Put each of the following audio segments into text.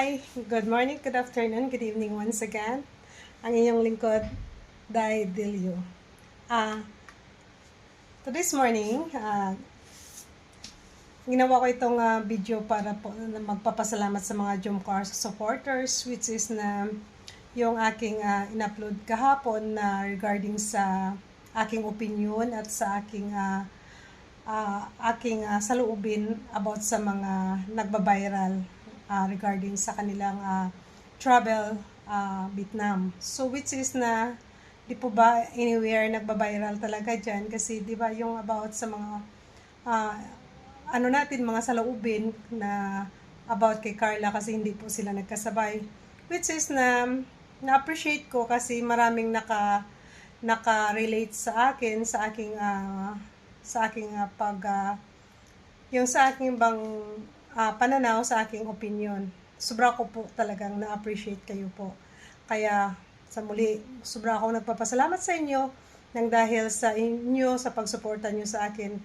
Hi! Good morning, good afternoon, good evening once again. Ang inyong lingkod, Dai Dilio. To this morning, ginawa ko itong video para po magpapasalamat sa mga Jomcar supporters, which is na yung aking in-upload kahapon na regarding sa aking opinion at sa aking saloobin about sa mga nagba-viral regarding sa kanilang travel Vietnam. So which is na di po ba anywhere nagba-viral talaga dyan kasi di ba yung about sa mga ano natin mga saloobin na about kay Carla kasi hindi po sila nagkasabay, which is na-appreciate ko kasi maraming naka-relate sa akin sa aking yung sa aking bang pananaw sa aking opinion. Sobra ko po talagang na-appreciate kayo po. Kaya sa muli, sobra akong nagpapasalamat sa inyo nang dahil sa inyo, sa pagsuporta nyo sa akin.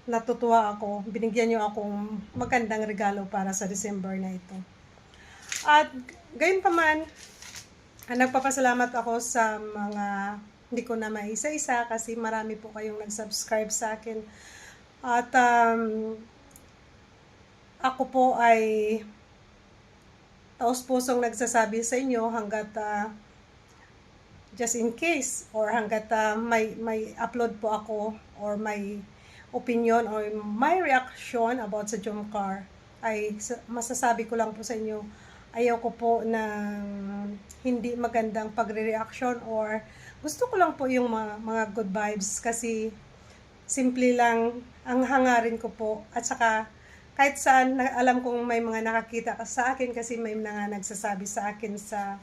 Natutuwa ako, binigyan nyo akong magandang regalo para sa December na ito. At gayon pa man, nagpapasalamat ako sa mga hindi ko na maisa-isa kasi marami po kayong nag-subscribe sa akin. At ako po ay taos-pusong nagsasabi sa inyo hanggat just in case or hanggat may upload po ako or may opinion or may reaction about sa Jomcar ay masasabi ko lang po sa inyo, ayaw ko po ng hindi magandang pagre-reaction or gusto ko lang po yung mga good vibes kasi simple lang ang hangarin ko po at saka kahit saan alam kong may mga nakakita sa akin kasi may mga nagsasabi sa akin sa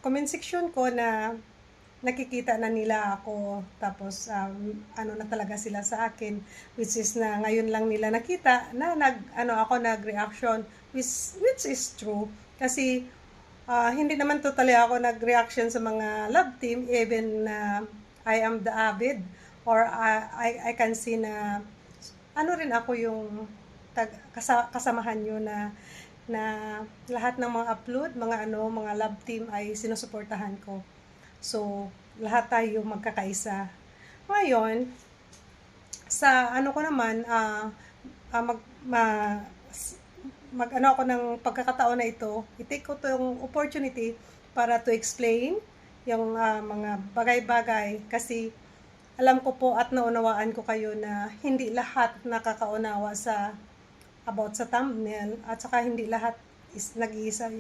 comment section ko na nakikita na nila ako tapos ano na talaga sila sa akin, which is na ngayon lang nila nakita na nag-reaction, which is true kasi hindi naman totally ako nag-reaction sa mga love team, even I am the avid or I can see na ano rin ako yung kasamahan nyo na lahat ng mga upload, mga love team ay sinusuportahan ko. So, lahat tayo magkakaisa. Ngayon, sa ano ko naman, ako ng pagkakataon na ito, i-take ko itong opportunity para to explain yung mga bagay-bagay kasi alam ko po at naunawaan ko kayo na hindi lahat nakakaunawa about sa thumbnail at saka hindi lahat is nag-iisa.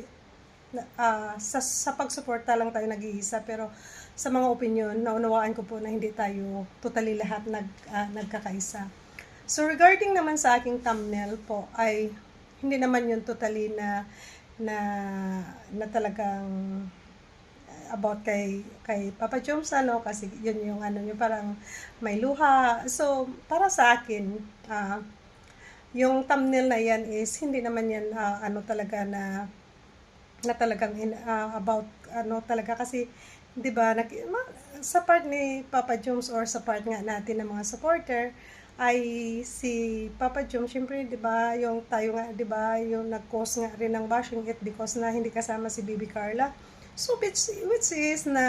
Sa pagsuporta lang tayo nag-iisa, pero sa mga opinion, naunawaan ko po na hindi tayo totally lahat nagkakaisa. So regarding naman sa aking thumbnail po ay hindi naman yun totally na talagang about kay Papa Joms kasi yun yung yung parang may luha. So para sa akin yung thumbnail na yan is hindi naman yan talaga na talagang about talaga kasi 'di ba sa part ni Papa Joms or sa part nga natin ng mga supporter ay si Papa Joms syempre 'di ba yung tayo nga 'di ba yung nag-cause nga rin ng bashing it because na hindi kasama si Bibi Carla. So which is na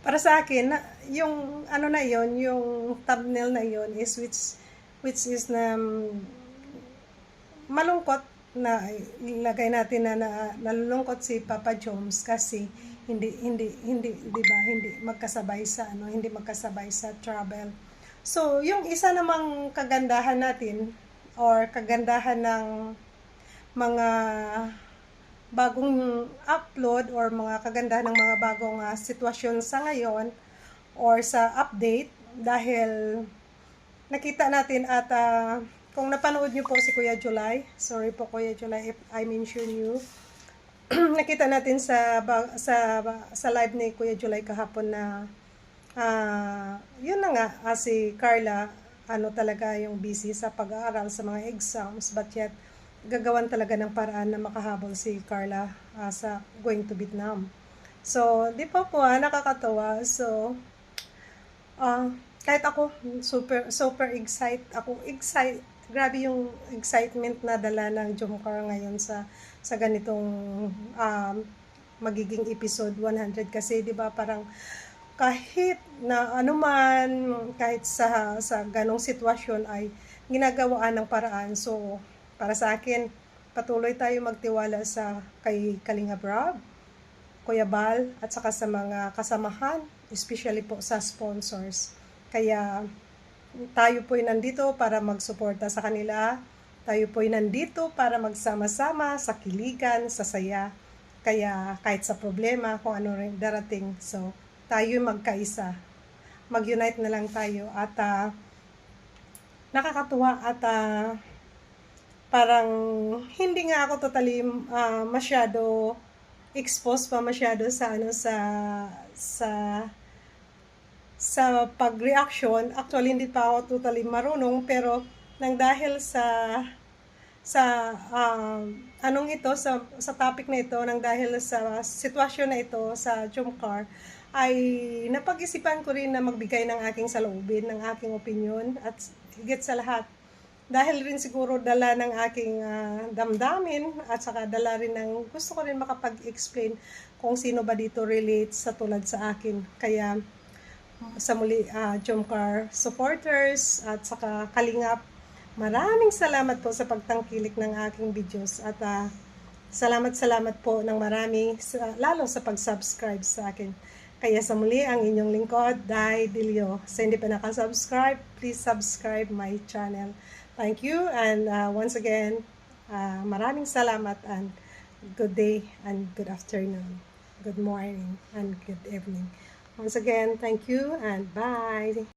para sa akin yung na yon, yung thumbnail na yon is which is na malungkot na ilagay natin na nalulungkot si Papa Joms kasi hindi 'di ba hindi magkasabay sa travel. So yung isa namang kagandahan natin or kagandahan ng mga bagong upload or mga kagandahan ng mga bagong sitwasyon sa ngayon or sa update dahil nakita natin at kung napanood nyo po si Kuya July, sorry po Kuya July if I mention you, nakita natin sa live ni Kuya July kahapon na yun na nga, si Carla talaga yung busy sa pag-aaral sa mga exams, but yet gagawan talaga ng paraan na makahabol si Carla sa going to Vietnam. So di pa po nakakatawa. So kahit ako super excited grabe yung excitement na dala ng Jomcar ngayon sa ganitong magiging episode 100 kasi 'di ba parang kahit na anuman, kahit sa ganong sitwasyon ay ginagawaan ng paraan. So, para sa akin, patuloy tayo magtiwala sa kay Kalinga Brab, Kuya Bal, at saka sa mga kasamahan, especially po sa sponsors. Kaya tayo po'y nandito para magsuporta sa kanila. Tayo po'y nandito para magsama-sama sa kiligan, sa saya. Kaya kahit sa problema, kung ano rin darating, so tayo'y magkaisa. Mag-unite na lang tayo at nakakatuwa at parang hindi nga ako totally masyado exposed pa masyado sa sa pag-reaction. Actually, hindi pa ako totally marunong, pero nang dahil anong ito, sa topic na ito, nang dahil sa sitwasyon na ito sa Jomcar, ay napag-isipan ko rin na magbigay ng aking saloobin, ng aking opinion, at higit sa lahat, dahil rin siguro dala ng aking damdamin, at saka dala rin ng gusto ko rin makapag-explain kung sino ba dito relate sa tulad sa akin. Kaya sa muli, Jomcar supporters at saka Kalingap, maraming salamat po sa pagtangkilik ng aking videos at salamat po ng marami, lalo sa pag-subscribe sa akin. Kaya sa muli, ang inyong lingkod, Dai Dilio. Sa hindi pa nakasubscribe, please subscribe my channel. Thank you, and once again, maraming salamat, and good day and good afternoon, good morning and good evening. Once again, thank you and bye.